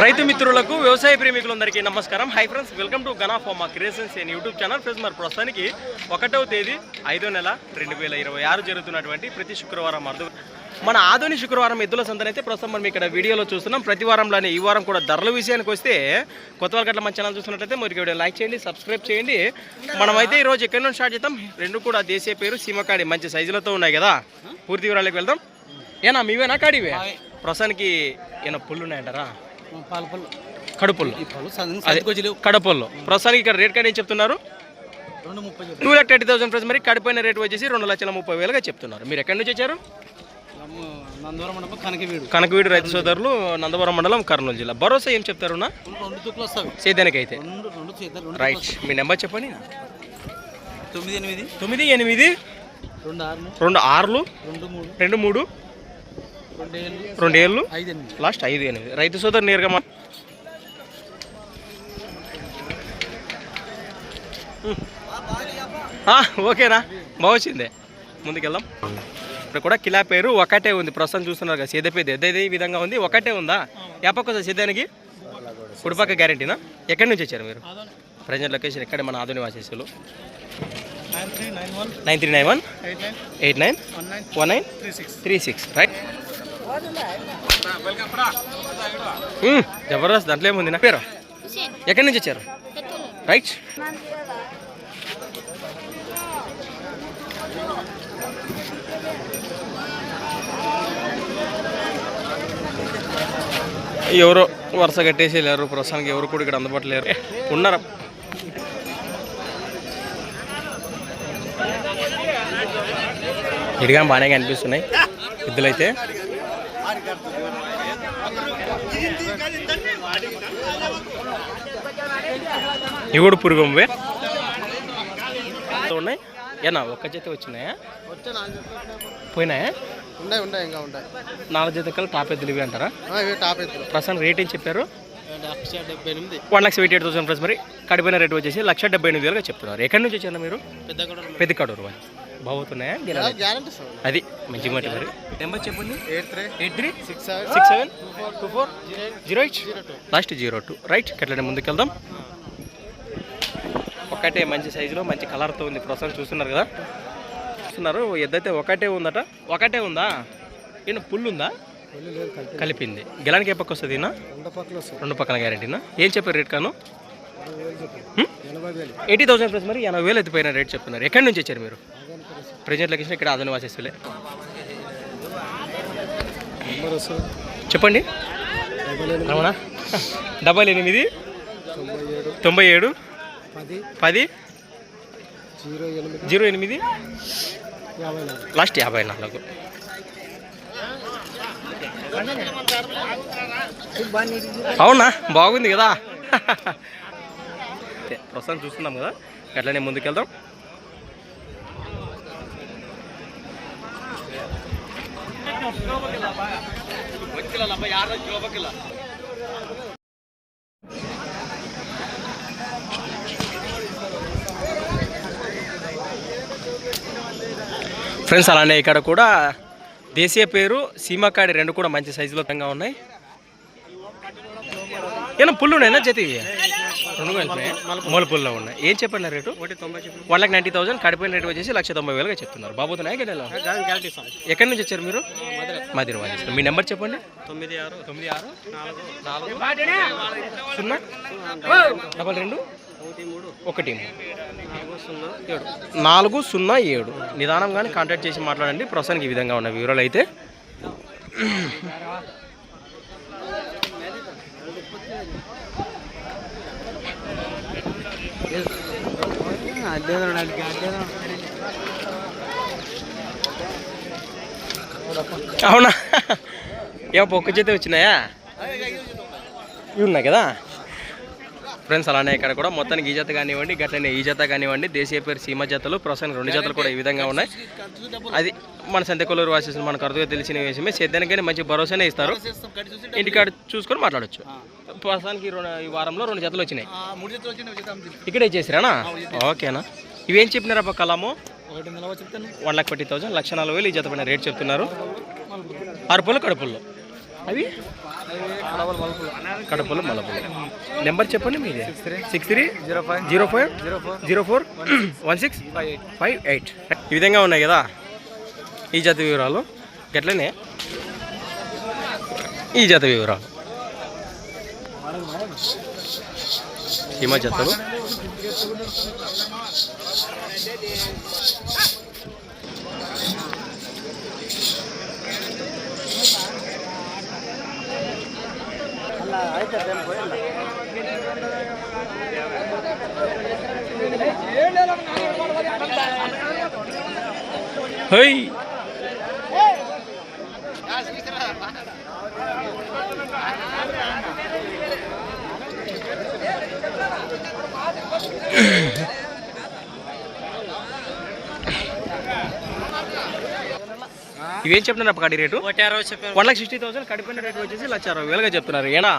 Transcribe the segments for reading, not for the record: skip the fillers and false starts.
రైతు మిత్రులకు వ్యవసాయ ప్రేమికులందరికీ నమస్కారం. Hi friends, welcome to Gana pharma creations and YouTube channel. Friends, మరి ప్రస్తుతానికి 1వ తేదీ 5వ నెల 2026 జరుగుతున్నటువంటి ప్రతి శుక్రవారం మన ఆధునిక శుక్రవారం ఎద్దుల సంతనైతే ప్రస్తుతం మనం ఇక్కడ వీడియోలో చూస్తున్నాం. ప్రతి వారంలోనే ఈ వారం కూడా ధరల విషయానికి వస్తే కొత్త వాళ్ళ గట్ల మన ఛానల్ చూస్తున్నట్టయితే మీరు వీడియో లైక్ చేయండి, సబ్స్క్రైబ్ చేయండి. మనమైతే ఈరోజు ఎక్కడి నుంచి స్టార్ట్ చేద్దాం. రెండు కూడా దేశీయ పేరు సీమకాడి మంచి సైజులతో ఉన్నాయి కదా. పూర్తి వివరాలకు వెళ్దాం. ఏనా మీవేనా కాడివే? ప్రస్తుతానికి ఏమైనా పుల్లు ఉన్నాయంటారా? కడుపుల్లో కడపల్లో ప్రస్తుతానికి ఇక్కడ రేట్ కార్డు ఏం చెప్తున్నారు? 2,30,000 ప్రైస్. మరి కడిపోయిన రేట్ వచ్చేసి 2,30,000గా చెప్తున్నారు. మీరు ఎక్కడి నుంచి వచ్చారు? కనకవీడు రైతు సోదరులు, నందవరం మండలం, కర్నూలు జిల్లా. భరోసా ఏం చెప్తారు సేద్యానికి అయితే? రైట్, మీ నెంబర్ చెప్పండి. 98 26 23 లాస్ట్ 58. రైతు సోదరు నేరుగా ఓకేనా? బాగొచ్చిందే. ముందుకెళ్దాం. ఇక్కడ కూడా కిలా పేరు ఒకటే ఉంది. ప్రస్తుతం చూస్తున్నారు కదా, సేదపేది ఎద్దైతే ఈ విధంగా ఉంది. ఒకటే ఉందా? ఎప్పకొస్తా సేద్యానికి? కుడిపక్క గ్యారెంటీనా? ఎక్కడి నుంచి వచ్చారు మీరు? ప్రజెంట్ లొకేషన్ ఎక్కడ? మన ఆధునిక వాసేసులు 9391 891936. రైట్, జబర్దస్త్. దాంట్లో ఏముంది? నా పేరు ఎక్కడి నుంచి వచ్చారు? రైట్, ఎవరో వరుస కట్టేసి లేరు. ప్రస్తుతానికి ఎవరు కూడా ఇక్కడ అందుబాటులో లేరు. ఉన్నారా? ఇదిగా బాగానే కనిపిస్తున్నాయి ఎద్దులైతే. ఇవి కూడా పురుగొంబే ఉన్నాయి. ఏనా ఒక్క జత వచ్చినాయా? పోయినాయా? ఉంటాయి. 4 జతలు టాప్ ఎద్దులు ఇవి అంటారా? ప్రస్తుతం రేట్ ఏం చెప్పారు? 1,78,000 ప్రైస్. మరి కడిపోయిన రేట్ వచ్చేసి 1,78,000గా చెప్తున్నారు. ఎక్కడి నుంచి వచ్చారు మీరు? పెద్ద కడూరు. బాగుతున్నాయా? అది మంచి మాట. మరి నెంబర్ చెప్పండి. 83672408 లాస్ట్ 02. రైట్, ఎట్లనే ముందుకెళ్దాం. ఒకటే మంచి సైజులో మంచి కలర్తో ఉంది. ప్రస్తుతం చూస్తున్నారు కదా, చూస్తున్నారు. ఎద్దైతే ఒకటే ఉందట. ఒకటే ఉందా? ఈయన పుల్లు ఉందా? కలిపింది. గెలానికి ఏ పక్క వస్తుంది? 2 పక్కన గ్యారెంటీనా? ఏం చెప్పారు రేట్ కాను? 80,000 ప్లస్. మరి 80,000 ఎత్తిపోయిన రేట్ చెప్తున్నారు. ఎక్కడి నుంచి వచ్చారు మీరు? ప్రజెంట్ లొకేషన్ ఇక్కడ ఆధునిక వాసేసులే. చెప్పండి. అవునా? 88 97 10 08 లాస్ట్ 54. అవునా? బాగుంది కదా. ప్రస్తుతం చూస్తున్నాం కదా, అట్లనే ముందుకెళ్దాం. ఫ్రెండ్స్, అలానే ఇక్కడ కూడా దేశీయ పేరు సీమకాడి రెండు కూడా మంచి సైజులో ఉన్నాయి. ఏమన్నా పుల్లు ఉన్నాయినా? జతి 2 కలిపినాయి. మూల పుల్లో ఉన్నాయి. ఏం చెప్పండి రేటు? 1,90,000. కడిపోయిన రేటు వచ్చేసి 1,90,000గా చెప్తున్నారు. బాబోతున్నాయా గెలలో? ఎక్కడి నుంచి వచ్చారు మీరు? మదిర వాజేసి. మీ నెంబర్ చెప్పండి. 9692131407 నిదానంగానే కాంటాక్ట్ చేసి మాట్లాడండి. ప్రస్తుతానికి ఈ విధంగా ఉన్న వివరాలు అయితే. అవునా? ఏమో ఒక్క చేతే వచ్చినాయా? ఇవి ఉన్నాయి కదా ఫ్రెండ్స్. అలానే ఇక్కడ కూడా మొత్తానికి ఈ జత కానివ్వండి, గట్లనే ఈ జత కానివ్వండి, దేశీయ పేరు సీమ జతలు. ప్రస్తుతానికి 2 జతలు కూడా ఈ విధంగా ఉన్నాయి. అది మన సంతకొల్లూరు వాసేసి మనకు అరుదుగా తెలిసిన విషయమే. సేద్యానికైనా మంచి భరోసానే ఇస్తారు. ఇంటికాడ చూసుకొని మాట్లాడచ్చు. ప్రస్తుతానికి ఈ వారంలో 2 జతలు వచ్చినాయి. ఇక్కడే చేసిరానా? ఓకేనా? ఇవేం చెప్పినారా కలాము? 1,40,000 1,40,000 ఈ జత పైన రేట్ చెప్తున్నారు. అరుపులు కడుపుల్లో అవి కడపలు మలపులు. నెంబర్ చెప్పండి మీది. 6305041658. ఈ విధంగా ఉన్నాయి కదా ఈ జత వివరాలు. గట్లనే ఈ జత వివరాలు. హిమ జతలు. హై ఇవేం చెప్తున్నారు కడి రేటు? 1,60,000. కడిపోయిన రేటు వచ్చేసి 1,60,000 చెప్తున్నారు. ఏనా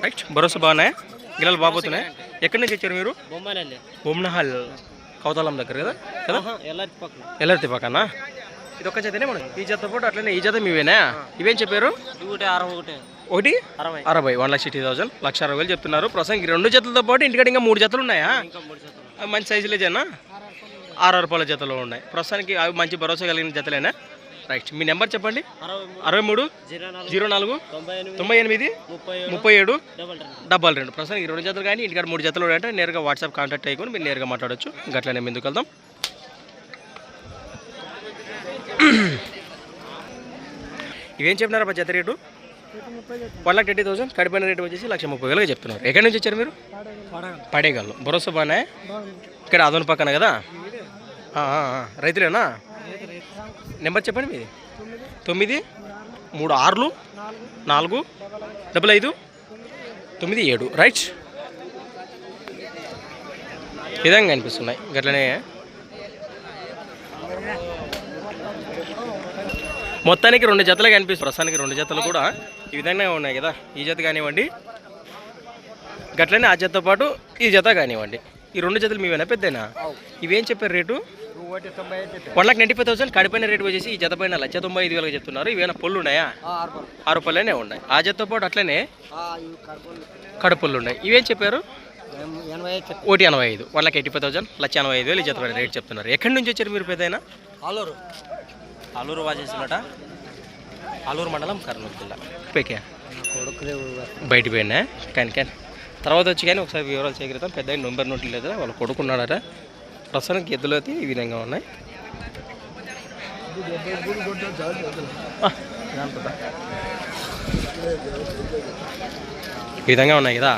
రైట్. భరోసా బాగున్నాయి. గిల్లలు బాగుతున్నాయి. ఎక్కడి నుంచి వచ్చారు మీరు? బొమ్మనహల్ కౌతాలం దగ్గర కదా కదా ఎల్లర్తి పక్కన. ఇది ఒక్క జతనే మనం. ఈ జత పాటు అట్లనే ఈ జత మీవేనా? ఇవేం చెప్పారు? 1,60,000 1,60,000 చెప్తున్నారు. ప్రస్తుతానికి 2 జతలతో పాటు ఇంటికాడ ఇంకా 3 జతలు ఉన్నాయా? మంచి సైజులే జనా 6 రూపాయల జతలు ఉన్నాయి ప్రస్తుతానికి. అవి మంచి భరోసా కలిగిన జతలేనా? రైట్. మీ నెంబర్ చెప్పండి. 63 04 98 37 22. ప్రస్తుతానికి 2 జతలు కానీ ఇంటికాడ 3 జతలు అంటే నేరుగా వాట్సాప్ కాంటాక్ట్ అయ్యి మీరు నేరుగా మాట్లాడచ్చు. గట్లనే ముందుకు వెళ్దాం. ఇవేం చెప్పినారా జత రేటు? 1,30,000. కడిపోయిన రేటు వచ్చేసి 1,30,000 చెప్తున్నారు. ఎక్కడి నుంచి వచ్చారు మీరు? పడేగాళ్ళు. భరోసా బాగానే. ఇక్కడ అదోని పక్కన కదా రైతులేనా? నెంబర్ చెప్పండి మీది. 936455597 రైట్. విధంగా అనిపిస్తున్నాయి. గట్లనే మొత్తానికి 2 జతలు కనిపిస్తుంది. ప్రస్తుతానికి 2 జతలు కూడా ఈ విధంగా ఉన్నాయి కదా. ఈ జత కానివ్వండి, గట్లనే ఆ జతతో పాటు ఈ జత కానివ్వండి. ఈ 2 జతలు మీవేనా పెద్దనా? ఇవేం చెప్పారు రేటు? 1,95,000. కడిపోయిన రేటు వచ్చేసి ఈ జత పైన 1,95,000 చెప్తున్నారు. ఇవేనా పొల్లు ఉన్నాయా? 6 రూపాయలనే ఉన్నాయి. ఆ జతతో పాటు అట్లనే కడుపులు ఉన్నాయి. ఇవేం చెప్పారు? 1,85,000. 1,85,000 1,85,000 ఈ జత పైన రేట్ చెప్తున్నారు. ఎక్కడి నుంచి వచ్చారు మీరు పెద్దయినా? ఆలూరు వాచేసినట. ఆలూరు మండలం, కర్నూలు జిల్లా. పేకే బయట పోయినా కానీ తర్వాత వచ్చి కానీ ఒకసారి వివరాలు సేకరిద్దాం. పెద్ద నెంబర్ నోట్లు లేదా వాళ్ళు కొడుకున్నాడట. ప్రస్తుతానికి ఎద్దులు అయితే ఈ విధంగా ఉన్నాయి. ఈ విధంగా ఉన్నాయి కదా.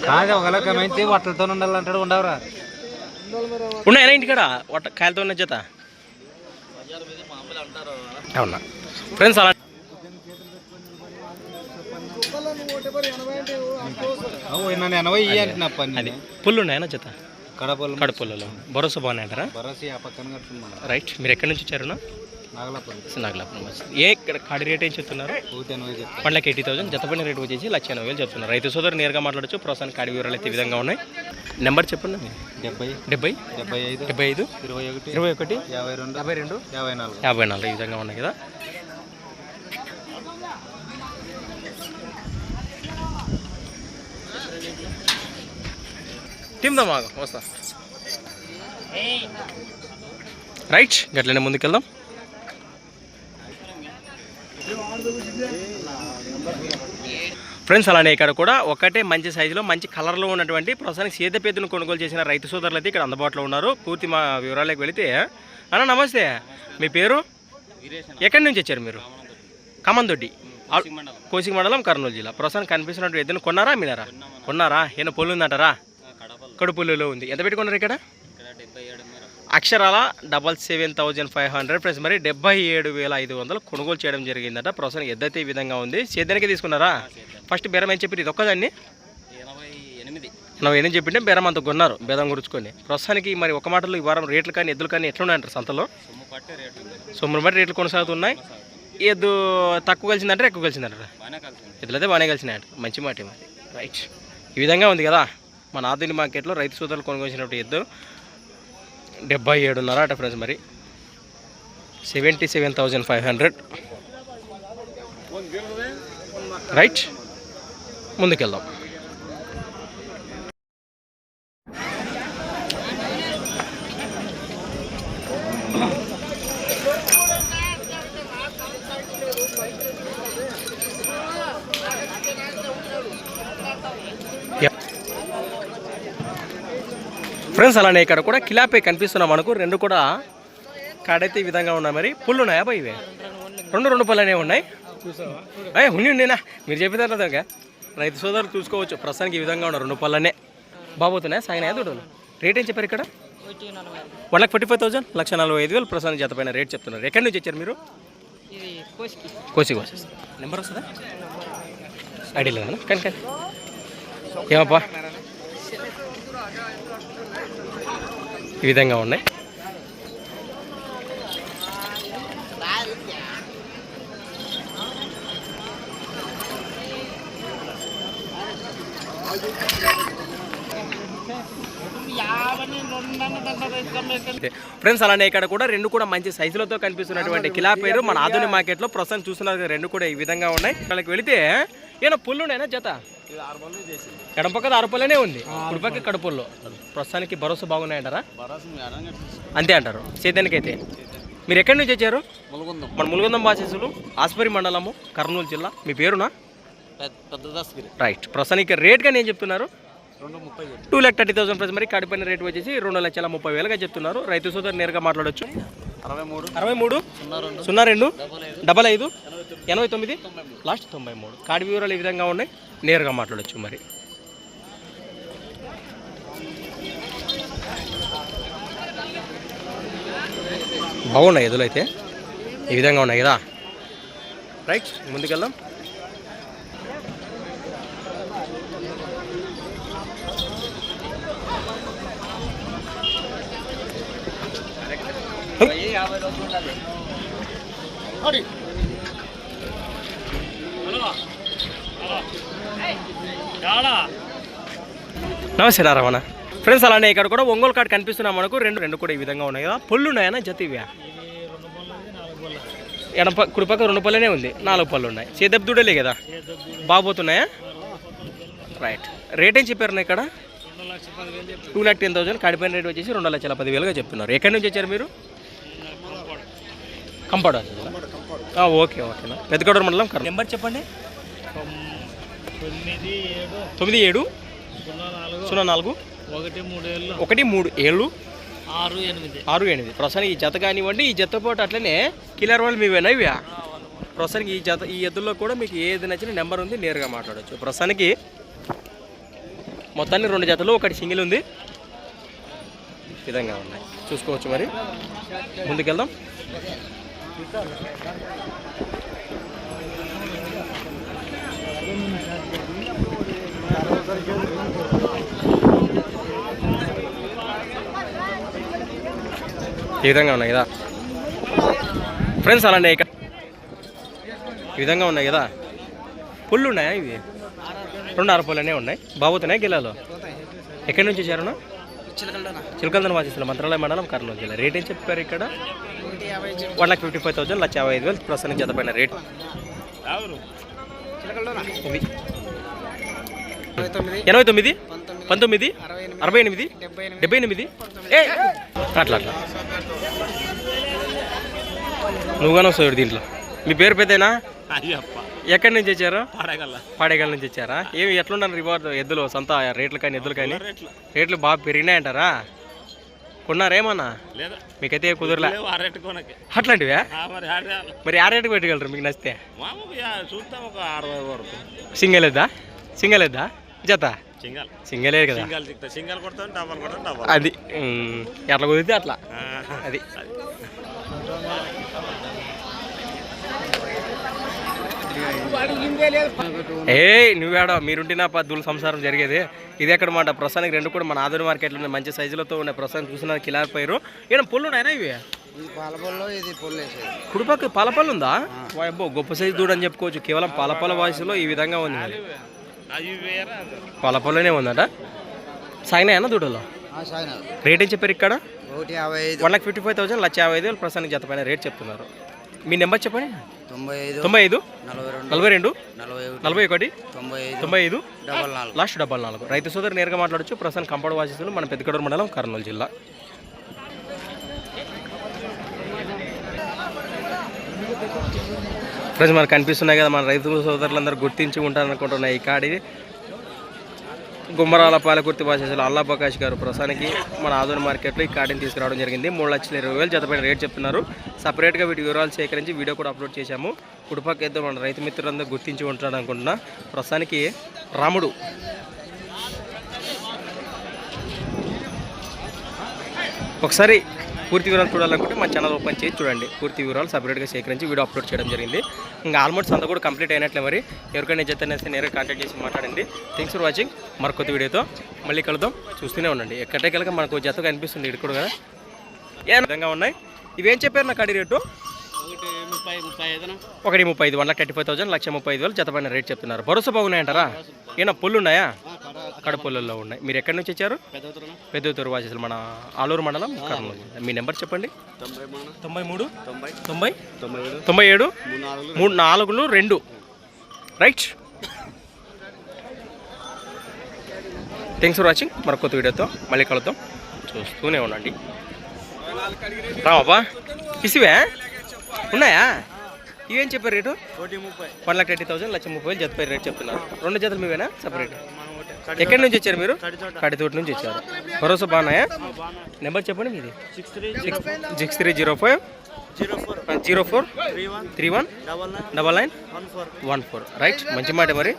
కాదు ఒకళ్ళకి మంచి వట్టలతో ఉండాలంటాడు. ఉండవరా ఉన్నాయా ఇంటికాడ కాయలతో ఉన్న జత? అవునా ఫ్రెండ్స్? అలా పుల్లు ఉన్నాయన్నా జత? కడపల్లలో. భరోసా బాగున్నాయి అంటారా? రైట్. మీరు ఎక్కడి నుంచి వచ్చారు? నాగలాపురం. ఏ ఇక్కడ కాడి రేట్ ఏం చెప్తున్నారు? 1,80,000. జతపైన రేటు వచ్చేసి 1,80,000 చెప్తున్నారు. రైతు సోదరు నేరుగా మాట్లాడచ్చు. ప్రస్తుతానికి కాడి వివరాలు అయితే ఈ విధంగా ఉన్నాయి. నెంబర్ చెప్పండి. 70 75 21 52 54 ఈ విధంగా ఉన్నాయి కదా. తిందామా వస్తా. రైట్. గట్లనే ముందుకెళ్దాం. ఫ్రెండ్స్ అలానే ఇక్కడ కూడా ఒకటే మంచి సైజులో మంచి కలర్లో ఉన్నటువంటి ప్రస్తుతానికి సీతపేదను కొనుగోలు చేసిన రైతు సోదరులు అయితే ఇక్కడ అందుబాటులో ఉన్నారు. పూర్తి మా వివరాలకు వెళితే అన్న నమస్తే, మీ పేరు? ఎక్కడి నుంచి వచ్చారు మీరు? కమందొడ్డి, కోసిక మండలం, కర్నూలు జిల్లా. ప్రస్తుతానికి కనిపిస్తున్నట్టు ఎద్దును కొన్నారా మీనారా? కొన్నారా? ఏమైనా పొల్లు ఉందంటారా? కడుపుల్లో ఉంది. ఎంత పెట్టుకున్నారు ఇక్కడ? అక్షరాల 77,500 ప్లస్ మరి 77,500 కొనుగోలు చేయడం జరిగిందట. ప్రస్తుతానికి ఎద్దైతే ఈ విధంగా ఉంది. సేద్యానికి తీసుకున్నారా? ఫస్ట్ బేరం ఏం చెప్పి ఇది ఒక్కదాన్ని 88 చెప్పింటే బేరం అంత కొన్నారు, బేదం గురుచుకొని. ప్రస్తుతానికి మరి ఒక మాటలో ఈ వారం రేట్లు కానీ ఎద్దులు కానీ ఎట్లున్నాయంటారు సంతలో? సొమ్మును బట్టి రేట్లు కొనసాగుతున్నాయి. ఎద్దు తక్కువ కలిసిందంటారా ఎక్కువ కలిసిందంటారా? ఎద్దులైతే బాగానే కలిసినాయంట. మంచి మాట మరి. రైట్, ఈ విధంగా ఉంది కదా మన ఆధునిక మార్కెట్లో రైతు సోదరులు కొనుగోలుసినప్పుడు ఎద్దు 77.5 అట ఫ్రెండ్స్. మరి 77,500. రైట్, ముందుకెళ్దాం. ఫ్రెండ్స్ అలానే ఇక్కడ కూడా కిలాపై కనిపిస్తున్నాం మనకు. రెండు కూడా కాడైతే ఈ విధంగా ఉన్నాయి. మరి పుల్లు ఉన్నాయా బాయ్? ఇవే రెండు పళ్ళనే ఉన్నాయి. ఉండేనా మీరు చెప్పేదాకా రైతు సోదరులు చూసుకోవచ్చు. ప్రస్తుతానికి ఈ విధంగా ఉన్నాయి. 2 పళ్ళనే బాబోతున్నాయా? సాగినాయా దూడలు? రేట్ ఏం చెప్పారు ఇక్కడ? 1,45,000, 1,45,000 ప్రస్తుతానికి జత పైన రేట్ చెప్తున్నారు. ఎక్కడి నుంచి వచ్చారు మీరు? కోసి నెంబర్ వస్తుందా? ఐడియా లేదా? కానీ ఏమప్పా ఈ విధంగా ఉన్నాయి. ఫ్రెండ్స్ అలానే ఇక్కడ కూడా రెండు కూడా మంచి సైజులతో కనిపిస్తున్నటువంటి కిలా పేరు మన ఆధునిక మార్కెట్లో ప్రస్తుతం చూస్తున్నారు. రెండు కూడా ఈ విధంగా ఉన్నాయి. వాళ్ళకి వెళితే ఏమైనా పుల్లు ఉన్నాయినా జత? ఎడపక్క 6 పళ్ళనే ఉంది, కుడిపక్క కడుపుల్లో. ప్రస్తుతానికి భరోసా బాగున్నాయంటారా? అంతే అంటారు. సేద్యానికి అయితే మీరు ఎక్కడి నుంచి వచ్చారు? మన ములుగుందం బాసేసులు, ఆస్పరి మండలము, కర్నూలు జిల్లా. మీ పేరునా? రైట్. ప్రస్తుతానికి రేట్గా నేను చెప్తున్నారు 2,30,000 ప్లస్. మరి కాడిపోయిన రేట్ వచ్చేసి 2,30,000గా చెప్తున్నారు. రైతు సోదరు నేరుగా మాట్లాడవచ్చు. 63 02 55 89 లాస్ట్ 93. కాడి వివరాలు ఈ విధంగా ఉన్నాయి. నేరుగా మాట్లాడవచ్చు. మరి బాగున్నాయి ఎదులు అయితే ఈ విధంగా ఉన్నాయి కదా. రైట్, ముందుకెళ్దాం. నమస్తే రమణ. ఫ్రెండ్స్ అలానే ఇక్కడ కూడా ఒంగోలు కార్డు కనిపిస్తున్నాం మనకు. రెండు కూడా ఈ విధంగా ఉన్నాయి కదా. పళ్ళు ఉన్నాయన్నా జత? ఇవ్యా కుడిపక్క 2 పళ్ళనే ఉంది, 4 పళ్ళు ఉన్నాయి. సేదపు దూడలే కదా, బాగోతున్నాయా? రైట్. రేట్ ఏం చెప్పారు ఇక్కడ? 2,10,000. కాడిపోయిన రేట్ వచ్చేసి 2,10,000గా చెప్తున్నారు. ఎక్కడి నుంచి వచ్చారు మీరు? కంపాడు. ఓకే ఓకేనా. పెద్దగూడూరు మండలం. నెంబర్ చెప్పండి. 97 04 137 68. ప్రస్తుతానికి ఈ జత కానివ్వండి, ఈ జత పాటు అట్లనే కిలర్ వాళ్ళు మీవేనా ఇవి? ప్రస్తుతానికి ఈ ఎద్దుల్లో కూడా మీకు ఏది నచ్చిన నెంబర్ ఉంది, నేరుగా మాట్లాడవచ్చు. ప్రస్తుతానికి మొత్తాన్ని 2 జతలు, ఒకటి సింగిల్ ఉంది. విధంగా ఉన్నాయి, చూసుకోవచ్చు. మరి ముందుకెళ్దాం. ఈ విధంగా ఉన్నాయి కదా ఫ్రెండ్స్. అలానే ఇక్కడ ఈ విధంగా ఉన్నాయి కదా. పుల్లు ఉన్నాయా ఇవి? 2 అరపళ్ళనే ఉన్నాయి. బాగుతున్నాయి గిలాలో. ఎక్కడి నుంచి వచ్చారు? చిలకల్దన వాసిస్తున్న మంత్రాలయ మండలం, కర్నూలు జిల్లా. రేట్ ఏం చెప్పారు ఇక్కడ? 1,55,000, 1,55,000 ప్రస్తుతానికి జతపైన రేట్. 89 19 68 78 అట్లా నువ్వుగానే వస్తావు దీంట్లో. మీ పేరు పెద్దనా? ఎక్కడి నుంచి వచ్చారు? పాడేగల్ నుంచి వచ్చారా? ఏమి ఎట్లున్నారు రివార్డు ఎద్దులు సంత రేట్లు కానీ ఎద్దులు కానీ? రేట్లు బాగా పెరిగినాయంటారా? కొన్నారేమన్నా? మీకైతే కుదరలే అట్లాంటివా? మరి ఆ రేటుకి పెట్టగలరు మీకు నచ్చితే? సింగల్ ఎద్దా జత? సింగలే కదా అది ఎట్లా కుదిరితే అట్లా అది నువ్వేడా మీరుంటినా పద్దుల సంసారం జరిగేది ఇది ఎక్కడ మాట ప్రస్తుతానికి రెండు కూడా మన ఆధునిక మార్కెట్లో ఉన్నాయి మంచి సైజులతో ఉన్నాయి ప్రస్తుతానికి చూసిన కిలార్ పైరు ఈయన పుల్లు ఉన్నాయనా ఇవి కుడిపక్క పాలపల్లి ఉందా అబ్బో గొప్ప సైజు దూడని చెప్పుకోవచ్చు కేవలం పాలపల్ల వాయిస్లో ఈ విధంగా ఉంది మరి పాలపల్లినే ఉందట సాగినాయన్న దూడలో రేట్ ఏం చెప్పారు ఇక్కడ 1,55,000 1,55,000 ప్రస్తుతానికి జత పైన రేట్ చెప్తున్నారు మీ నెంబర్ చెప్పండి 95 42 41 95 లాస్ట్ 44 రైతు సోదరు నేరుగా మాట్లాడచ్చు ప్రస్తుతం కంపౌండ్ వాసిస్తులు మన పెద్దకడూరు మండలం కర్నూలు జిల్లా ఫ్రెండ్స్ మనకు కనిపిస్తున్నాయి కదా మన రైతు సోదరులందరూ గుర్తించి ఉంటారనుకుంటున్నాయి ఈ కాడి గుమ్మరాల పాలకుర్తి వాసేసులు అల్లా ప్రకాష్ గారు ప్రస్తుతానికి మన ఆధునిక మార్కెట్లో ఈ కాడిని తీసుకురావడం జరిగింది 3,20,000 జతపైన రేట్ చెప్తున్నారు సపరేట్గా వీటి వివరాలు సేకరించి వీడియో కూడా అప్లోడ్ చేశాము కుడిపక్క ఏదో మన రైతు మిత్రులందరూ గుర్తించి ఉంటాడు అనుకుంటున్నా ప్రస్తుతానికి రాముడు ఒకసారి పూర్తి వివరాలు చూడాలనుకుంటే మా ఛానల్ ఓపెన్ చేసి చూడండి పూర్తి వివరాలు సపరేట్గా సేకరించి వీడియో అప్లోడ్ చేయడం జరిగింది ఇంకా ఆల్మోస్ట్ అంతా కూడా కంప్లీట్ అయినట్లే మరి ఎవరికైనా జతనేస్తే నేరుగా కాంటాక్ట్ చేసి మాట్లాడండి థ్యాంక్స్ ఫర్ వాచింగ్ మరొక వీడియోతో మళ్ళీ కలుద్దాం చూస్తూనే ఉండండి ఎక్కడికెళ్ళక మనకు జత కనిపిస్తుంది ఇక్కడ కూడా ఏ విధంగా ఉన్నాయి ఇవేం చెప్పారు నాకు అడి రేటు 1,35,000 1,35,000 జతపైన రేట్ చెప్తున్నారు భరోసా బాగున్నాయంటారా ఏనా పొల్లు ఉన్నాయా అక్కడ పొల్లుల్లో ఉన్నాయి మీరు ఎక్కడి నుంచి వచ్చారు పెద్దతూరు వాసేసులు మన ఆలూరు మండలం కర్నూలు మీ నెంబర్ చెప్పండి 93 90 97 34 రైట్ థ్యాంక్స్ ఫర్ వాచింగ్ మరొక వీడియోతో మళ్ళీ కలుద్దాం చూస్తూనే ఉండండి రావా ఇసివే ఉన్నాయా ఇవేం చెప్పారు రేటు 1,30,000 1,30,000 జతపై రేట్ చెప్తున్నారు రెండు జతలు మీవేనా సపరేట్ ఎక్కడి నుంచి వచ్చారు మీరు కడితోటి నుంచి వచ్చారు భరోసా బాగున్నాయా నెంబర్ చెప్పండి మీది 6305 04 31 9914 రైట్ మంచి మాట మరి